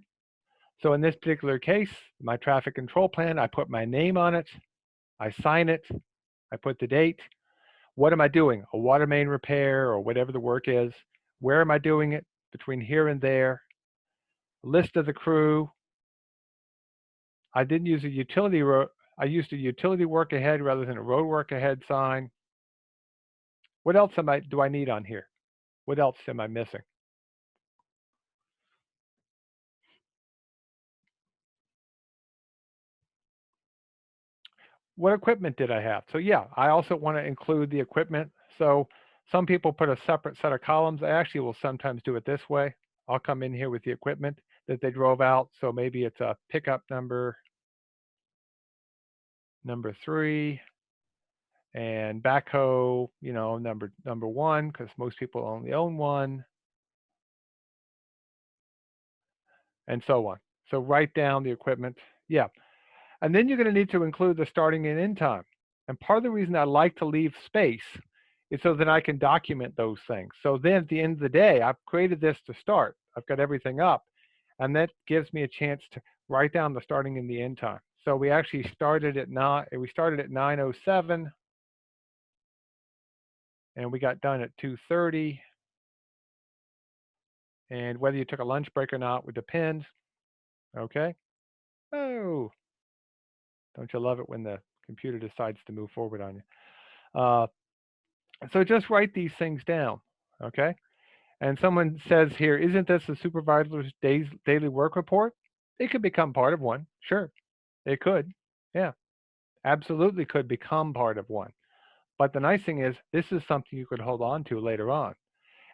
So in this particular case, my traffic control plan, I put my name on it, I sign it, I put the date. What am I doing? A water main repair or whatever the work is. Where am I doing it? Between here and there. List of the crew. I didn't use a utility road. I used a utility work ahead rather than a road work ahead sign. What else do I need on here? What else am I missing? What equipment did I have? So yeah, I also want to include the equipment. So some people put a separate set of columns. I actually will sometimes do it this way. I'll come in here with the equipment that they drove out. So maybe it's a pickup number 3 and backhoe, number 1, because most people only own one, and so on. So write down the equipment. Yeah. And then you're going to need to include the starting and end time. And part of the reason I like to leave space is so that I can document those things. So then at the end of the day, I've created this to start. I've got everything up. And that gives me a chance to write down the starting and the end time. So we actually started at 9:07 and we got done at 2:30. And whether you took a lunch break or not would depend. Okay. Oh, don't you love it when the computer decides to move forward on you? So just write these things down. Okay. And someone says here, isn't this a supervisor's daily work report? It could become part of one. Sure, it could. Yeah, absolutely could become part of one. But the nice thing is, this is something you could hold on to later on.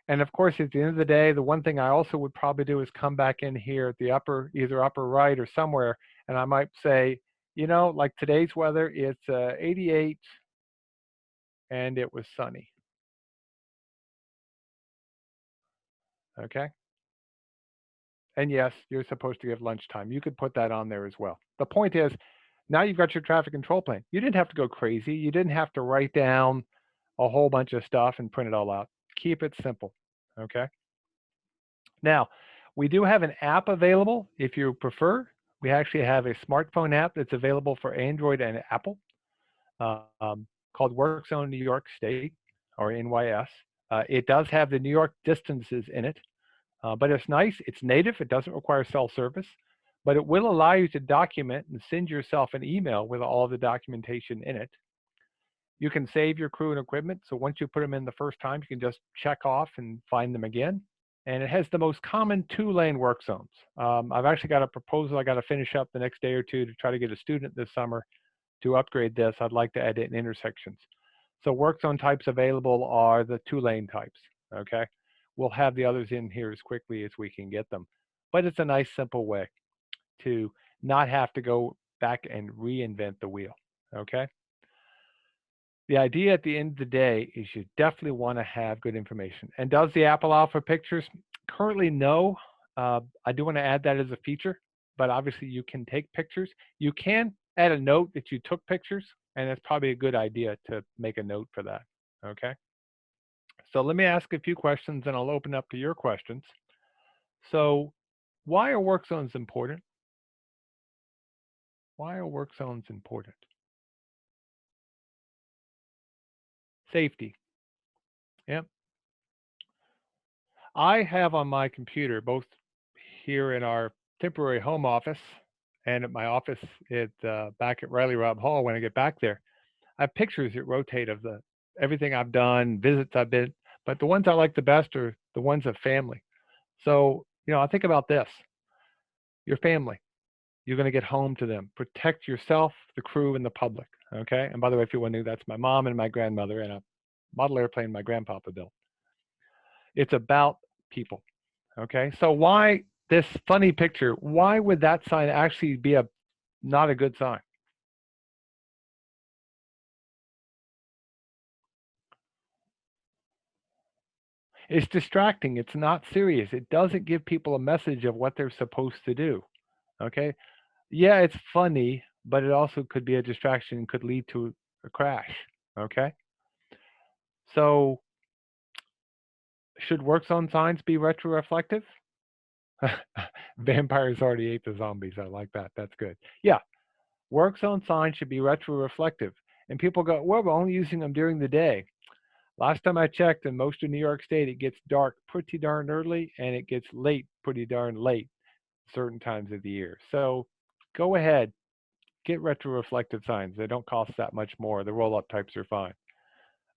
And of course, at the end of the day, the one thing I also would probably do is come back in here at the either upper right or somewhere, and I might say, like today's weather, it's 88 and it was sunny. Okay. And yes, you're supposed to give lunchtime. You could put that on there as well. The point is, now you've got your traffic control plan. You didn't have to go crazy. You didn't have to write down a whole bunch of stuff and print it all out. Keep it simple. Okay. Now, we do have an app available if you prefer. We actually have a smartphone app that's available for Android and Apple called WorkZone New York State, or NYS. It does have the New York distances in it, but it's nice. It's native. It doesn't require cell service, but it will allow you to document and send yourself an email with all the documentation in it. You can save your crew and equipment. So once you put them in the first time, you can just check off and find them again. And it has the most common 2-lane work zones. I've actually got a proposal I got to finish up the next day or two to try to get a student this summer to upgrade this. I'd like to add it in intersections. So work zone types available are the 2-lane types, okay? We'll have the others in here as quickly as we can get them. But it's a nice, simple way to not have to go back and reinvent the wheel, okay? The idea at the end of the day is you definitely want to have good information. And does the app allow for pictures? Currently, no. I do want to add that as a feature, but obviously you can take pictures. You can add a note that you took pictures, and it's probably a good idea to make a note for that, okay? So let me ask a few questions, and I'll open up to your questions. So why are work zones important? Why are work zones important? Safety. Yep. I have on my computer, both here in our temporary home office and at my office back at Riley Robb Hall when I get back there, I have pictures that rotate of everything I've done, visits I've been, but the ones I like the best are the ones of family. So, I think about this. Your family, you're going to get home to them. Protect yourself, the crew, and the public, okay? And by the way, if you want to know, that's my mom and my grandmother and a model airplane my grandpapa built. It's about people. Okay. So why this funny picture? Why would that sign actually be not a good sign? It's distracting. It's not serious. It doesn't give people a message of what they're supposed to do. Okay. Yeah, it's funny, but it also could be a distraction and could lead to a crash. Okay. So should work zone signs be retroreflective? Vampires already ate the zombies. I like that. That's good. Yeah. Work zone signs should be retroreflective. And people go, well, we're only using them during the day. Last time I checked, in most of New York State, it gets dark pretty darn early and it gets late pretty darn late certain times of the year. So go ahead, get retroreflective signs. They don't cost that much more. The roll-up types are fine.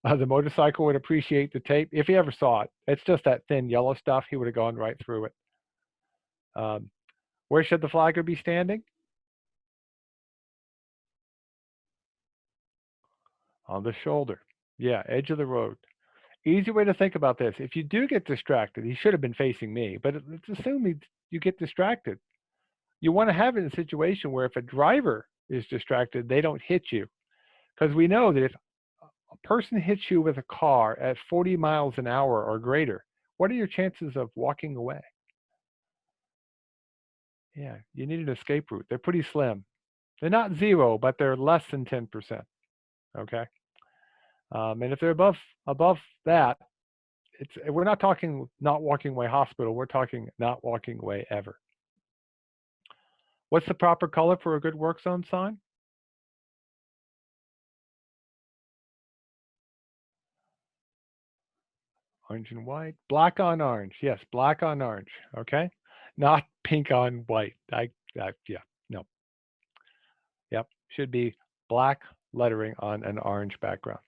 The motorcycle would appreciate the tape if he ever saw it. It's just that thin yellow stuff. He would have gone right through it. Where should the flagger be standing? On the shoulder. Yeah, edge of the road. Easy way to think about this. If you do get distracted, he should have been facing me, but let's assume you get distracted. You want to have it in a situation where if a driver is distracted, they don't hit you. Because we know that if a person hits you with a car at 40 miles an hour or greater, what are your chances of walking away? Yeah, you need an escape route. They're pretty slim. They're not zero, but they're less than 10%. Okay. And if they're above that, we're not talking not walking away hospital. We're talking not walking away ever. What's the proper color for a good work zone sign? Orange and white. Black on orange. Yes, black on orange. Okay. Not pink on white. Yeah. No. Yep. Should be black lettering on an orange background.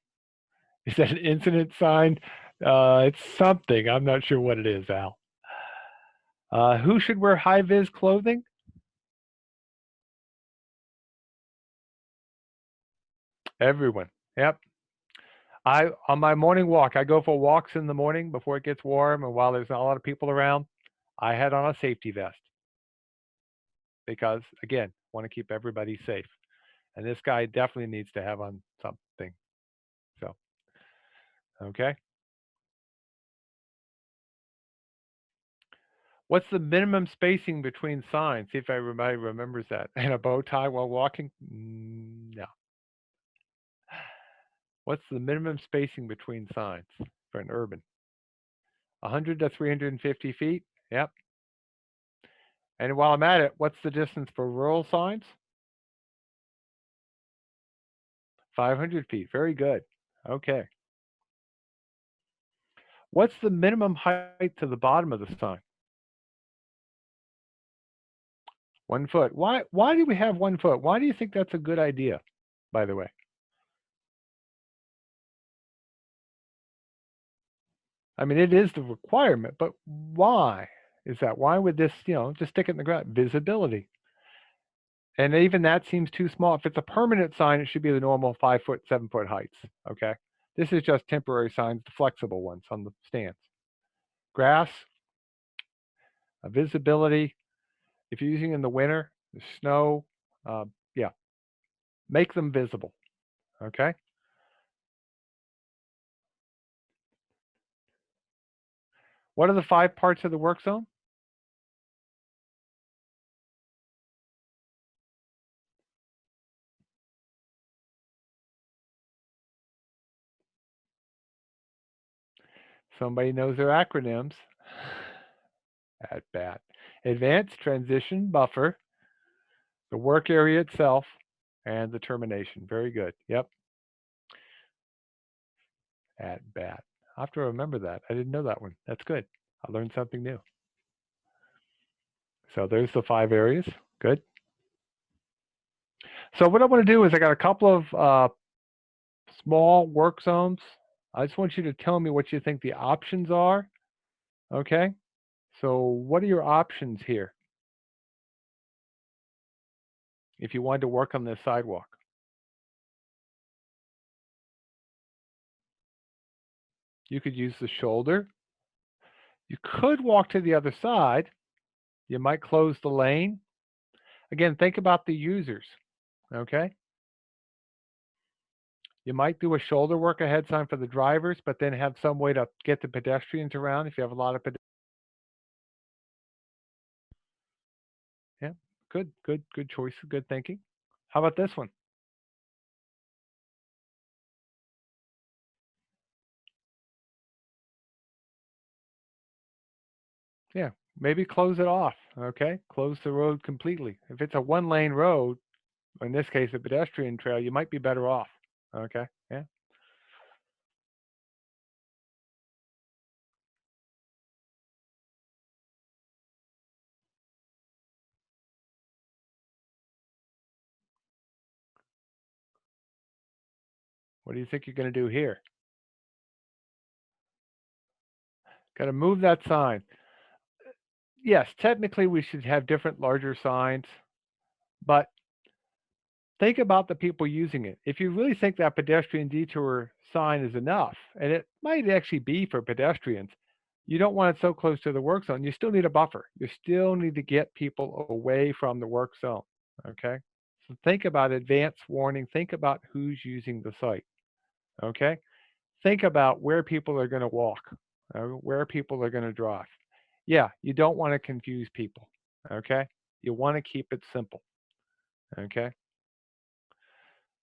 Is that an incident sign? It's something. I'm not sure what it is, Al. Who should wear high-vis clothing? Everyone. Yep. On my morning walk, I go for walks in the morning before it gets warm, and while there's not a lot of people around, I had on a safety vest because, again, want to keep everybody safe. And this guy definitely needs to have on something. So, okay. What's the minimum spacing between signs? See if everybody remembers that. And a bow tie while walking? No. What's the minimum spacing between signs for an urban? 100 to 350 feet? Yep. And while I'm at it, what's the distance for rural signs? 500 feet. Very good. Okay. What's the minimum height to the bottom of the sign? 1 foot. Why do we have 1 foot? Why do you think that's a good idea, by the way? I mean, it is the requirement, but why is that? Why would this, just stick it in the ground? Visibility. And even that seems too small. If it's a permanent sign, it should be the normal 5 foot, 7 foot heights. Okay. This is just temporary signs, the flexible ones on the stands. Grass, visibility. If you're using in the winter, the snow, yeah, make them visible. Okay. What are the 5 parts of the work zone? Somebody knows their acronyms. At bat. Advanced transition buffer, the work area itself, and the termination. Very good. Yep. At bat. I have to remember that. I didn't know that one. That's good. I learned something new. So there's the 5 areas. Good. So what I want to do is I got a couple of small work zones. I just want you to tell me what you think the options are. Okay. So what are your options here if you wanted to work on this sidewalk? You could use the shoulder. You could walk to the other side. You might close the lane. Again, think about the users, okay? You might do a shoulder work ahead sign for the drivers, but then have some way to get the pedestrians around if you have a lot of pedestrians. Yeah, good choice, good thinking. How about this one? Yeah, maybe close it off, okay? Close the road completely. If it's a 1-lane road, in this case, a pedestrian trail, you might be better off, okay? Yeah. What do you think you're going to do here? Got to move that sign. Yes, technically we should have different larger signs, but think about the people using it. If you really think that pedestrian detour sign is enough, and it might actually be for pedestrians, you don't want it so close to the work zone. You still need a buffer. You still need to get people away from the work zone. Okay. So think about advance warning. Think about who's using the site. Okay. Think about where people are going to walk, where people are going to drive. Yeah, you don't want to confuse people. Okay. You want to keep it simple. Okay.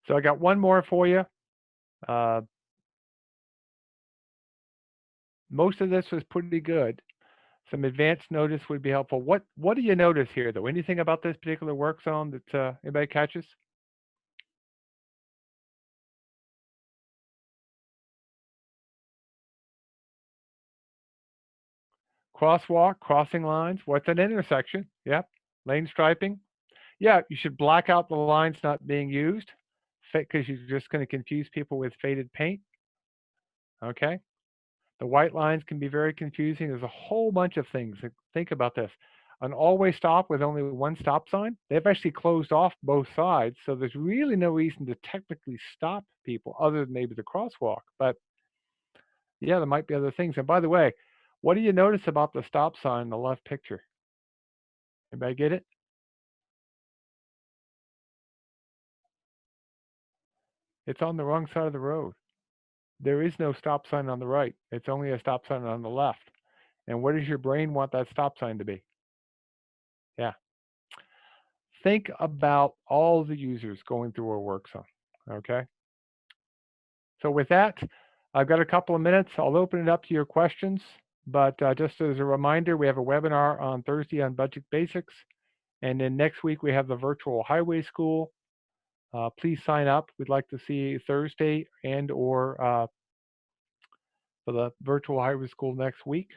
So I got one more for you. Uh, most of this was pretty good. Some advanced notice would be helpful. What do you notice here, though? Anything about this particular work zone that anybody catches? Crosswalk, crossing lines. What's an intersection? Yep. Lane striping. Yeah, you should black out the lines not being used because you're just going to confuse people with faded paint. Okay. The white lines can be very confusing. There's a whole bunch of things. Think about this. An all-way stop with only one stop sign, they've actually closed off both sides, so there's really no reason to technically stop people other than maybe the crosswalk. But yeah, there might be other things. And by the way, what do you notice about the stop sign in the left picture? Anybody get it? It's on the wrong side of the road. There is no stop sign on the right. It's only a stop sign on the left. And what does your brain want that stop sign to be? Yeah. Think about all the users going through our work zone. Okay. So with that, I've got a couple of minutes. I'll open it up to your questions. But just as a reminder, we have a webinar on Thursday on budget basics. And then next week, we have the virtual highway school. Please sign up. We'd like to see you Thursday and or for the virtual highway school next week.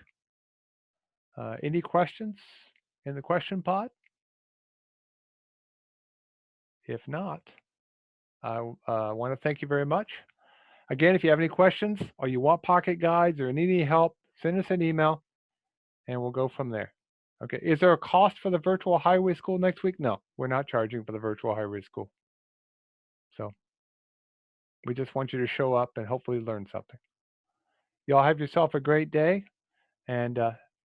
Any questions in the question pod? If not, I want to thank you very much. Again, if you have any questions or you want pocket guides or need any help, send us an email and we'll go from there. Okay. Is there a cost for the virtual highway school next week? No, we're not charging for the virtual highway school. So we just want you to show up and hopefully learn something. Y'all have yourself a great day and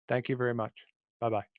thank you very much. Bye-bye.